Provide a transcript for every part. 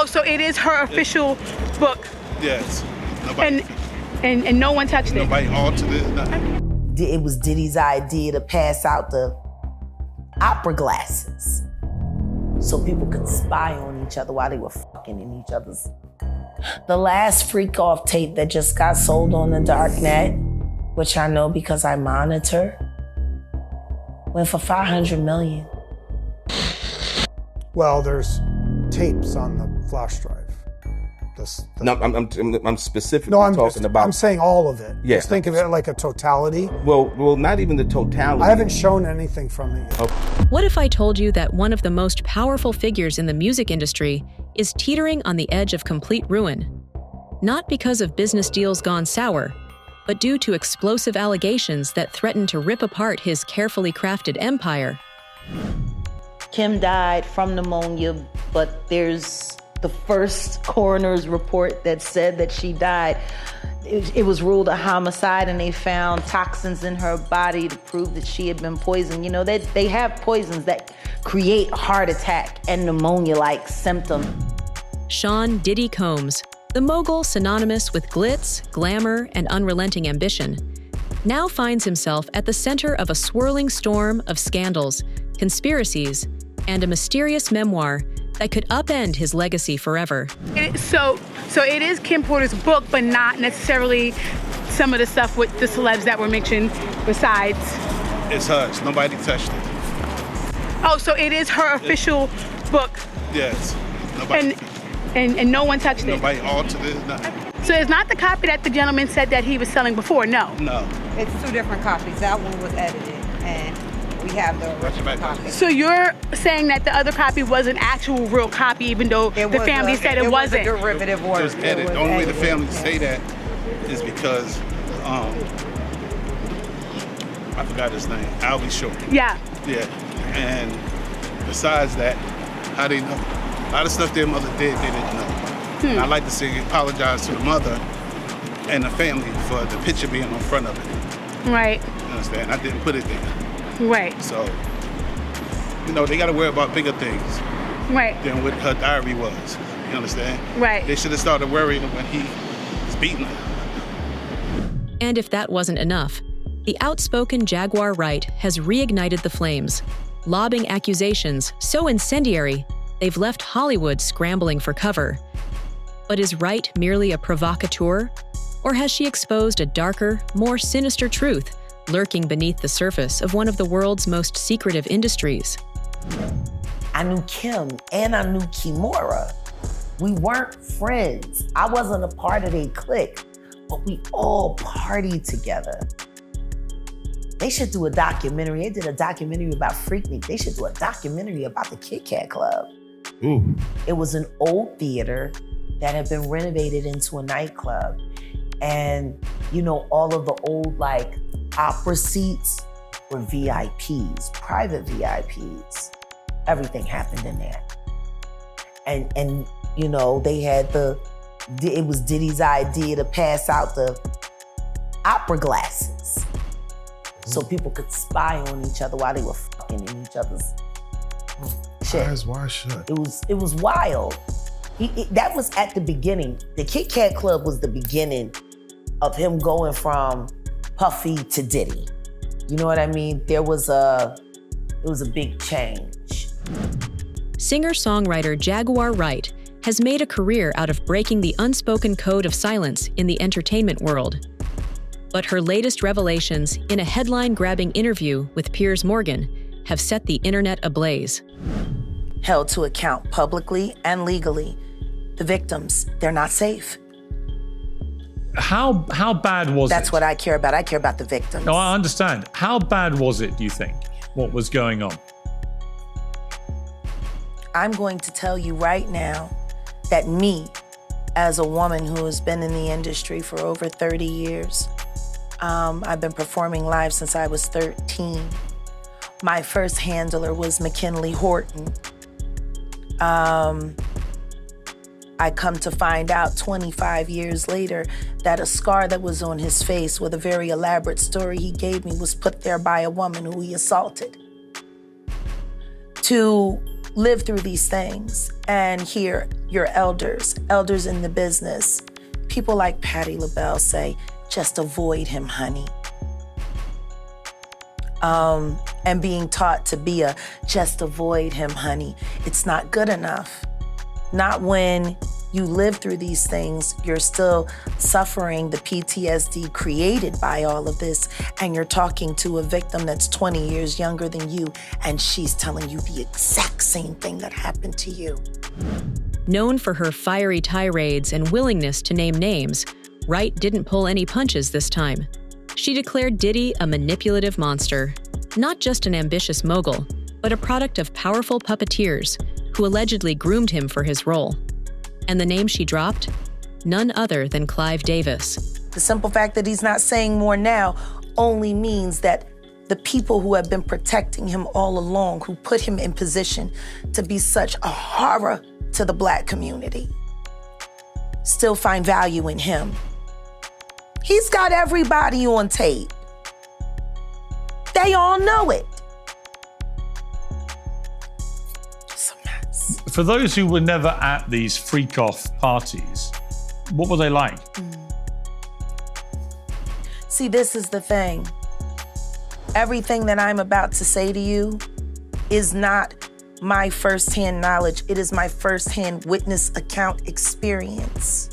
Oh, so it is her official book. Yes. Nobody, and no one touched it. Nobody altered it. Nothing. It was Diddy's idea to pass out the opera glasses so people could spy on each other while they were fucking in each other's. The last freak off tape that just got sold on the dark net, which I know because I monitor, went for $500 million. Well, there's tapes on the flash drive. No, I'm specifically talking about. I'm saying all of it. Yeah. Just think of it like a totality. Well, not even the totality. I haven't shown anything from it yet. Okay. What if I told you that one of the most powerful figures in the music industry is teetering on the edge of complete ruin? Not because of business deals gone sour, but due to explosive allegations that threaten to rip apart his carefully crafted empire. Kim died from pneumonia, but there's the first coroner's report that said that she died. It was ruled a homicide, and they found toxins in her body to prove that she had been poisoned. You know, they have poisons that create heart attack and pneumonia-like symptoms. Sean Diddy Combs, the mogul synonymous with glitz, glamour, and unrelenting ambition, now finds himself at the center of a swirling storm of scandals, conspiracies, and a mysterious memoir that could upend his legacy forever. So it is Kim Porter's book, but not necessarily some of the stuff with the celebs that were mentioned besides. It's hers. Nobody touched it. Oh, so it is her official book. Yes. Nobody. And no one touched it. Nobody altered it. Nothing. So it's not the copy that the gentleman said that he was selling before. No. No. It's two different copies. That one was edited, and we have the original copy. So you're saying that the other copy was an actual real copy, even though the family said it wasn't? It was a derivative work. It was edited. The only way the family say that is because I forgot his name. I'll be sure. Yeah. Yeah. And besides that, how they know? A lot of stuff their mother did, they didn't know. And I'd like to say apologize to the mother and the family for the picture being on front of it. Right. You understand? I didn't put it there. Right. So, you know, they got to worry about bigger things than what her diary was. You understand? Right. They should have started worrying when he was beating her. And if that wasn't enough, the outspoken Jaguar Wright has reignited the flames, lobbing accusations so incendiary they've left Hollywood scrambling for cover. But is Wright merely a provocateur? Or has she exposed a darker, more sinister truth lurking beneath the surface of one of the world's most secretive industries? I knew Kim and I knew Kimora. We weren't friends. I wasn't a part of their clique, but we all partied together. They should do a documentary. They did a documentary about Freaknik. They should do a documentary about the Kit Kat Club. Ooh. It was an old theater that had been renovated into a nightclub. And, you know, all of the old, like, opera seats were VIPs, private VIPs. Everything happened in there. And you know, they had it was Diddy's idea to pass out the opera glasses so people could spy on each other while they were fucking in each other's shit. Eyes wide shut. It was wild. That was at the beginning. The Kit Kat Club was the beginning of him going from Puffy to Diddy. You know what I mean? It was a big change. Singer-songwriter Jaguar Wright has made a career out of breaking the unspoken code of silence in the entertainment world. But her latest revelations in a headline-grabbing interview with Piers Morgan have set the internet ablaze. Held to account publicly and legally. The victims, they're not safe. How bad was it? That's what I care about. I care about the victims. No, I understand. How bad was it, do you think? What was going on? I'm going to tell you right now that me, as a woman who has been in the industry for over 30 years, I've been performing live since I was 13. My first handler was McKinley Horton. I come to find out 25 years later that a scar that was on his face with a very elaborate story he gave me was put there by a woman who he assaulted. To live through these things and hear your elders in the business, people like Patti LaBelle say, just avoid him, honey. And being taught to be just avoid him, honey. It's not good enough. Not when you live through these things, you're still suffering the PTSD created by all of this, and you're talking to a victim that's 20 years younger than you, and she's telling you the exact same thing that happened to you. Known for her fiery tirades and willingness to name names, Wright didn't pull any punches this time. She declared Diddy a manipulative monster, not just an ambitious mogul, but a product of powerful puppeteers who allegedly groomed him for his role. And the name she dropped? None other than Clive Davis. The simple fact that he's not saying more now only means that the people who have been protecting him all along, who put him in position to be such a horror to the Black community, still find value in him. He's got everybody on tape. They all know it. It's a mess. For those who were never at these freak-off parties, what were they like? See, this is the thing. Everything that I'm about to say to you is not my firsthand knowledge. It is my firsthand witness account experience.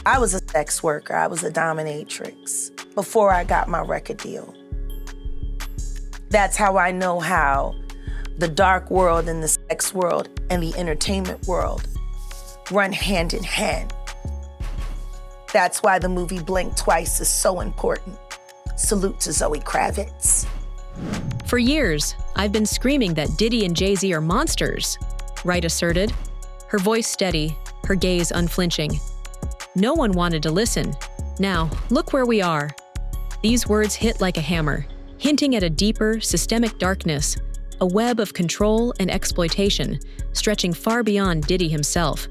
I was a sex worker. I was a dominatrix before I got my record deal. That's how I know how the dark world and the sex world and the entertainment world run hand in hand. That's why the movie Blink Twice is so important. Salute to Zoe Kravitz. For years, I've been screaming that Diddy and Jay-Z are monsters, Wright asserted, her voice steady, her gaze unflinching. No one wanted to listen. Now, look where we are. These words hit like a hammer, hinting at a deeper, systemic darkness, a web of control and exploitation, stretching far beyond Diddy himself.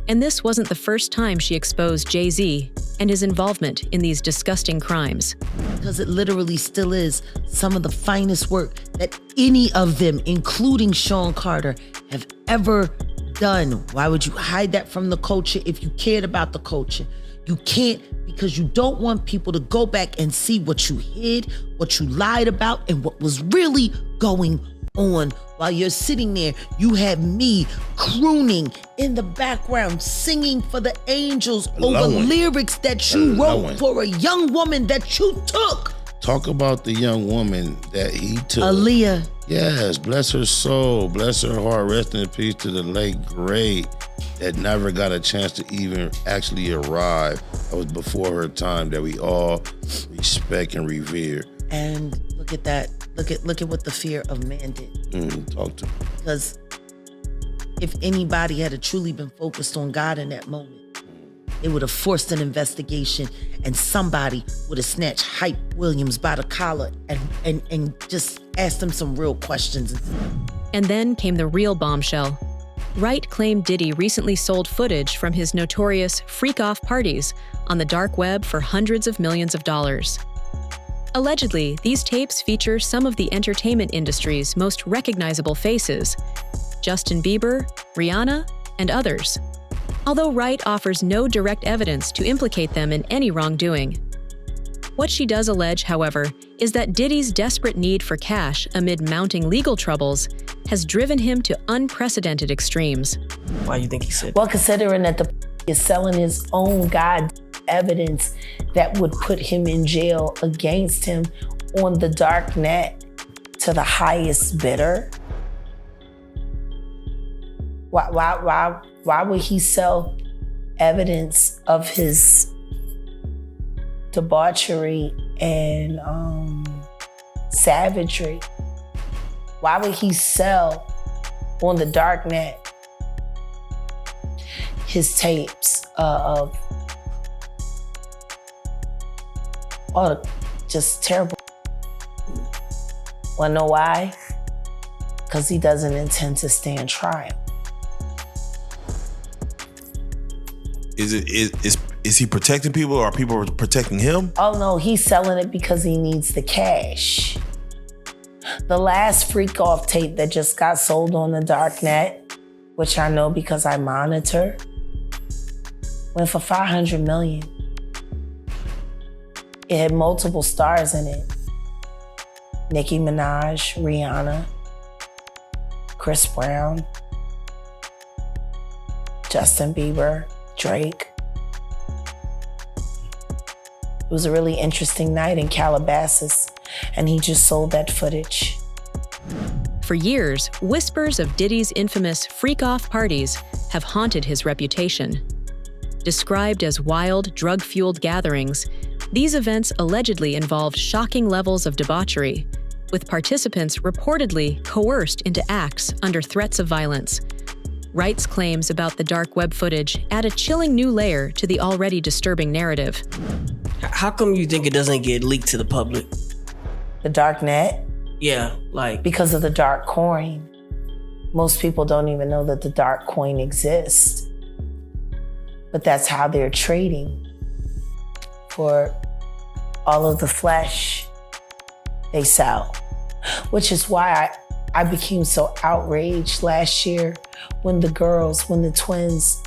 And this wasn't the first time she exposed Jay-Z and his involvement in these disgusting crimes. Because it literally still is some of the finest work that any of them, including Sean Carter, have ever done. Why would you hide that from the culture if you cared about the culture? You can't, because you don't want people to go back and see what you hid, what you lied about, and what was really going on. While you're sitting there, you have me crooning in the background, singing for the angels over lyrics that you wrote for a young woman that you took. Talk about the young woman that he took. Aaliyah. Yes, bless her soul, bless her heart, rest in peace to the late great that never got a chance to even actually arrive. That was before her time, that we all respect and revere. And look at that. Look at what the fear of man did. Talk to me. Because if anybody had truly been focused on God in that moment, it would have forced an investigation, and somebody would have snatched Hype Williams by the collar and just asked him some real questions. And then came the real bombshell. Wright claimed Diddy recently sold footage from his notorious freak-off parties on the dark web for hundreds of millions of dollars. Allegedly, these tapes feature some of the entertainment industry's most recognizable faces: Justin Bieber, Rihanna, and others. Although Wright offers no direct evidence to implicate them in any wrongdoing. What she does allege, however, is that Diddy's desperate need for cash amid mounting legal troubles has driven him to unprecedented extremes. Why do you think he said? Well, considering that the is selling his own God evidence that would put him in jail against him on the dark net to the highest bidder. Why would he sell evidence of his debauchery and savagery? Why would he sell on the dark net his tapes of all the just terrible? Wanna know why? Because he doesn't intend to stand trial. Is he protecting people, or are people protecting him? Oh no, he's selling it because he needs the cash. The last freak off tape that just got sold on the dark net, which I know because I monitor, went for $500 million. It had multiple stars in it. Nicki Minaj, Rihanna, Chris Brown, Justin Bieber, Drake. It was a really interesting night in Calabasas, and he just sold that footage. For years, whispers of Diddy's infamous freak-off parties have haunted his reputation. Described as wild, drug-fueled gatherings, these events allegedly involved shocking levels of debauchery, with participants reportedly coerced into acts under threats of violence. Wright's claims about the dark web footage add a chilling new layer to the already disturbing narrative. How come you think it doesn't get leaked to the public? The dark net? Yeah, like... Because of the dark coin. Most people don't even know that the dark coin exists. But that's how they're trading for all of the flesh they sell. Which is why I became so outraged last year when the twins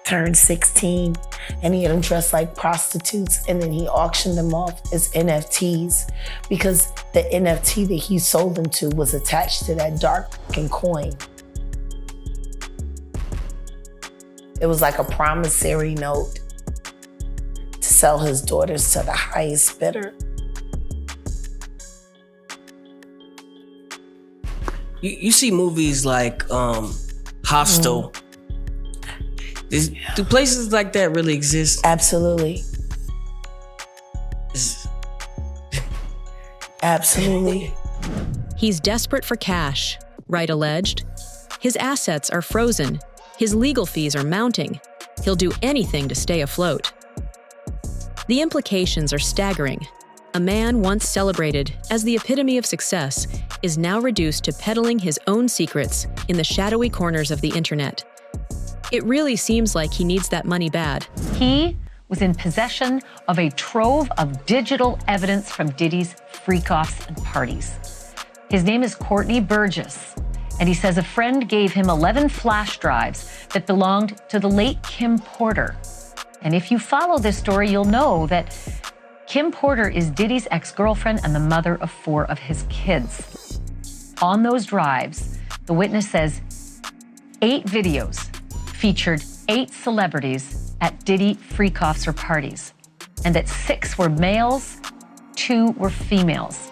turned 16 and he had them dressed like prostitutes and then he auctioned them off as NFTs because the NFT that he sold them to was attached to that dark coin. It was like a promissory note to sell his daughters to the highest bidder. You see movies like Hostel. Do places like that really exist? Absolutely. Absolutely. He's desperate for cash, Wright alleged. His assets are frozen. His legal fees are mounting. He'll do anything to stay afloat. The implications are staggering. A man once celebrated as the epitome of success is now reduced to peddling his own secrets in the shadowy corners of the internet. It really seems like he needs that money bad. He was in possession of a trove of digital evidence from Diddy's freak-offs and parties. His name is Courtney Burgess, and he says a friend gave him 11 flash drives that belonged to the late Kim Porter. And if you follow this story, you'll know that Kim Porter is Diddy's ex-girlfriend and the mother of 4 of his kids. On those drives, the witness says 8 videos featured 8 celebrities at Diddy freak-offs or parties, and that 6 were males, 2 were females.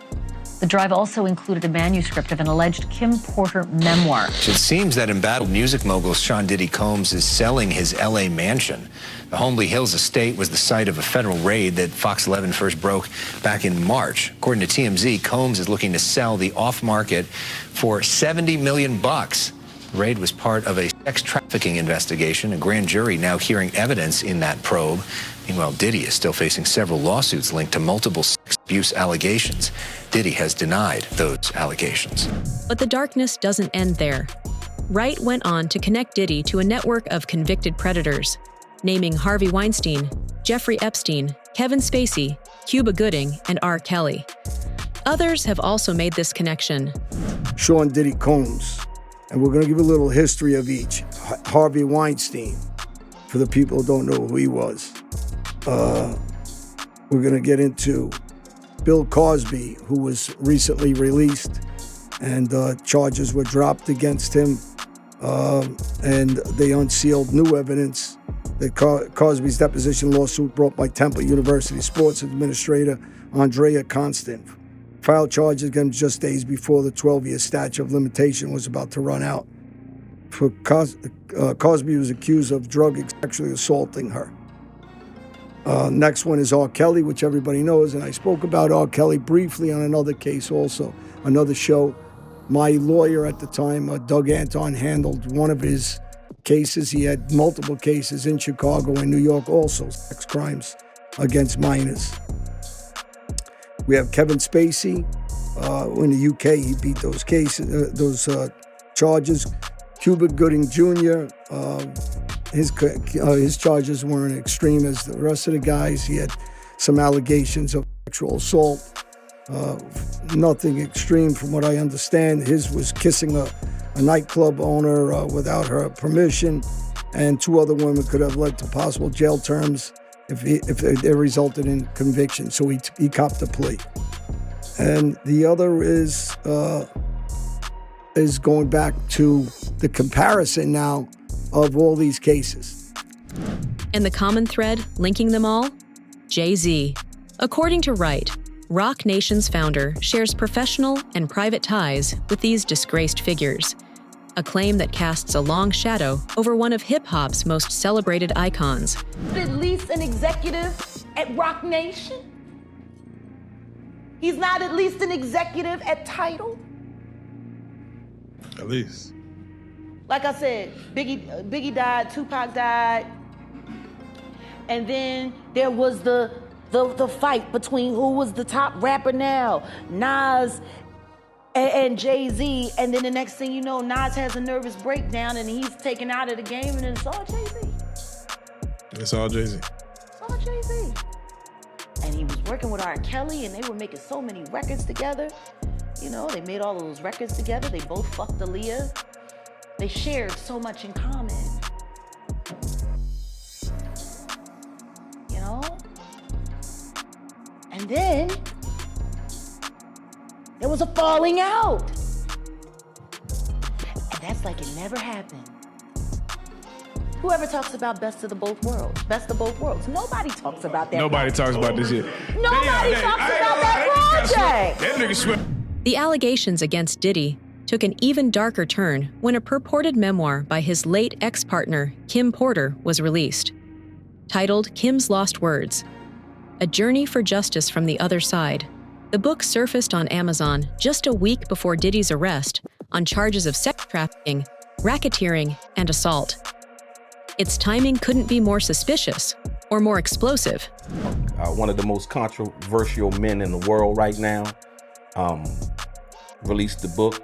The drive also included a manuscript of an alleged Kim Porter memoir. It seems that embattled music mogul Sean Diddy Combs is selling his L.A. mansion. The Holmby Hills estate was the site of a federal raid that Fox 11 first broke back in March. According to TMZ, Combs is looking to sell the off-market for $70 million. The raid was part of a sex trafficking investigation. A grand jury now hearing evidence in that probe. Meanwhile, Diddy is still facing several lawsuits linked to multiple sex abuse allegations. Diddy has denied those allegations. But the darkness doesn't end there. Wright went on to connect Diddy to a network of convicted predators, naming Harvey Weinstein, Jeffrey Epstein, Kevin Spacey, Cuba Gooding, and R. Kelly. Others have also made this connection. Sean Diddy Combs. And we're going to give a little history of each. Harvey Weinstein, for the people who don't know who he was. We're going to get into Bill Cosby, who was recently released, and charges were dropped against him, and they unsealed new evidence that Cosby's deposition lawsuit brought by Temple University sports administrator Andrea Constant filed charges against him just days before the 12-year statute of limitation was about to run out. For Cosby was accused of sexually assaulting her. Next one is R. Kelly, which everybody knows, and I spoke about R. Kelly briefly on another case also, another show. My lawyer at the time, Doug Anton, handled one of his cases. He had multiple cases in Chicago and New York also, sex crimes against minors. We have Kevin Spacey. In the UK, he beat those cases, those charges. Cuba Gooding Jr., his charges weren't extreme as the rest of the guys. He had some allegations of sexual assault. Nothing extreme from what I understand. His was kissing a nightclub owner without her permission, and 2 other women could have led to possible jail terms if they resulted in conviction. So he copped a plea. And the other is going back to the comparison now of all these cases. And the common thread linking them all? Jay-Z. According to Wright, Roc Nation's founder shares professional and private ties with these disgraced figures, a claim that casts a long shadow over one of hip-hop's most celebrated icons. At least an executive at Roc Nation? He's not at least an executive at Tidal? At least. Like I said, Biggie died, Tupac died, and then there was the fight between who was the top rapper now, Nas and Jay-Z, and then the next thing you know, Nas has a nervous breakdown and he's taken out of the game, and it's all Jay-Z. It's all Jay-Z. It's all Jay-Z. And he was working with R. Kelly, and they were making so many records together. You know, they made all of those records together. They both fucked Aaliyah. They shared so much in common. You know? And then there was a falling out. And that's like it never happened. Whoever talks about best of both worlds? Nobody talks about that. Nobody talks about this shit. Nobody talks about that project. That nigga swear. The allegations against Diddy took an even darker turn when a purported memoir by his late ex-partner, Kim Porter, was released. Titled Kim's Lost Words, A Journey for Justice from the Other Side. The book surfaced on Amazon just a week before Diddy's arrest on charges of sex trafficking, racketeering, and assault. Its timing couldn't be more suspicious or more explosive. One of the most controversial men in the world right now released the book,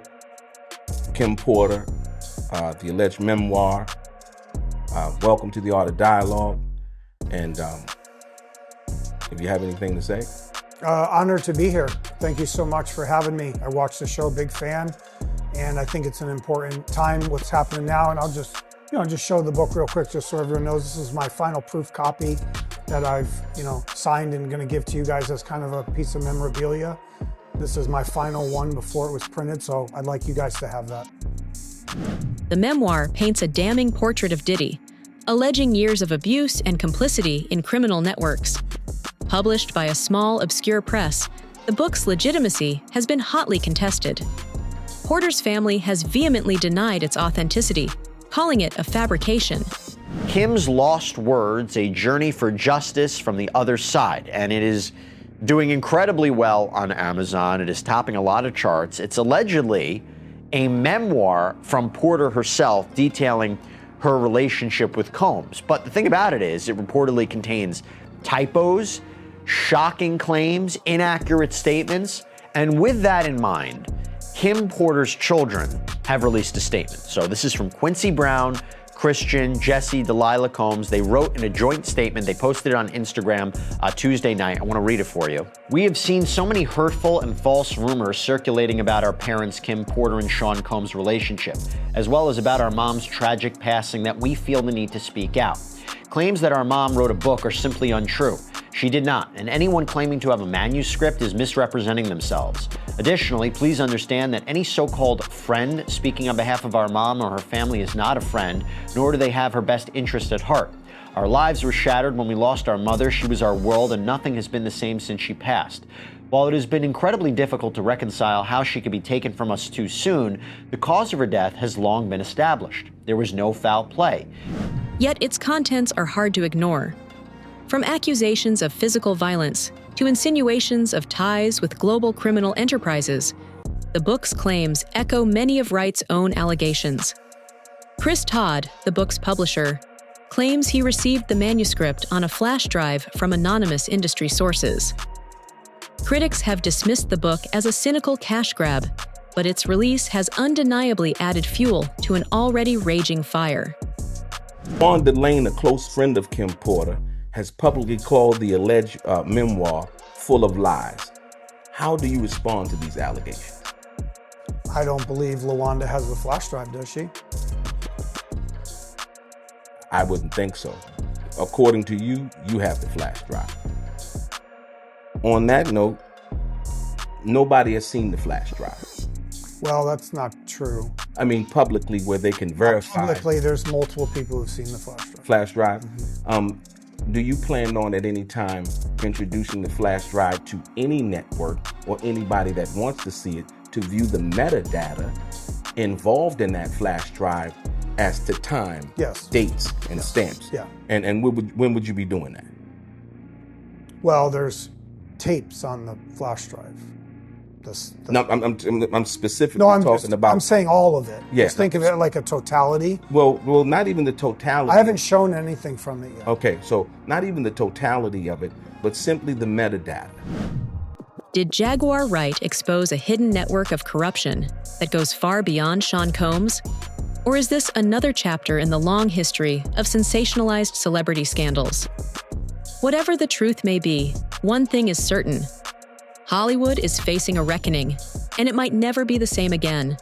Kim Porter, the alleged memoir, Welcome to the Art of Dialogue. And if you have anything to say. Honored to be here. Thank you so much for having me. I watched the show, big fan, and I think it's an important time what's happening now. And I'll just show the book real quick just so everyone knows this is my final proof copy that I've, signed and gonna give to you guys as kind of a piece of memorabilia. This is my final one before it was printed, so I'd like you guys to have that. The memoir paints a damning portrait of Diddy, alleging years of abuse and complicity in criminal networks. Published by a small, obscure press, the book's legitimacy has been hotly contested. Porter's family has vehemently denied its authenticity, calling it a fabrication. Kim's Lost Words, A Journey for Justice from the Other Side, and it is doing incredibly well on Amazon. It is topping a lot of charts. It's allegedly a memoir from Porter herself detailing her relationship with Combs. But the thing about it is, it reportedly contains typos, shocking claims, inaccurate statements, and with that in mind, Kim Porter's children have released a statement. So this is from Quincy Brown, Christian, Jesse, Delilah Combs. They wrote in a joint statement. They posted it on Instagram Tuesday night. I want to read it for you. We have seen so many hurtful and false rumors circulating about our parents, Kim Porter and Sean Combs' relationship, as well as about our mom's tragic passing, that we feel the need to speak out. Claims that our mom wrote a book are simply untrue. She did not, and anyone claiming to have a manuscript is misrepresenting themselves. Additionally, please understand that any so-called friend speaking on behalf of our mom or her family is not a friend, nor do they have her best interest at heart. Our lives were shattered when we lost our mother. She was our world, and nothing has been the same since she passed. While it has been incredibly difficult to reconcile how she could be taken from us too soon, the cause of her death has long been established. There was no foul play. Yet its contents are hard to ignore. From accusations of physical violence to insinuations of ties with global criminal enterprises, the book's claims echo many of Wright's own allegations. Chris Todd, the book's publisher, claims he received the manuscript on a flash drive from anonymous industry sources. Critics have dismissed the book as a cynical cash grab, but its release has undeniably added fuel to an already raging fire. Sean Diddy, a close friend of Kim Porter, has publicly called the alleged memoir full of lies. How do you respond to these allegations? I don't believe LaWanda has the flash drive, does she? I wouldn't think so. According to you, you have the flash drive. On that note, nobody has seen the flash drive. Well, that's not true. I mean, publicly, where they can verify. Publicly, there's multiple people who've seen the flash drive. Do you plan on at any time introducing the flash drive to any network or anybody that wants to see it to view the metadata involved in that flash drive as to time, dates, and stamps? Yeah. And when would you be doing that? Well, there's tapes on the flash drive. No, I'm specifically talking about. I'm saying all of it. Yeah. Just think of it like a totality. Well, not even the totality. I haven't shown anything from it yet. Okay, so not even the totality of it, but simply the metadata. Did Jaguar Wright expose a hidden network of corruption that goes far beyond Sean Combs? Or is this another chapter in the long history of sensationalized celebrity scandals? Whatever the truth may be, one thing is certain. Hollywood is facing a reckoning, and it might never be the same again.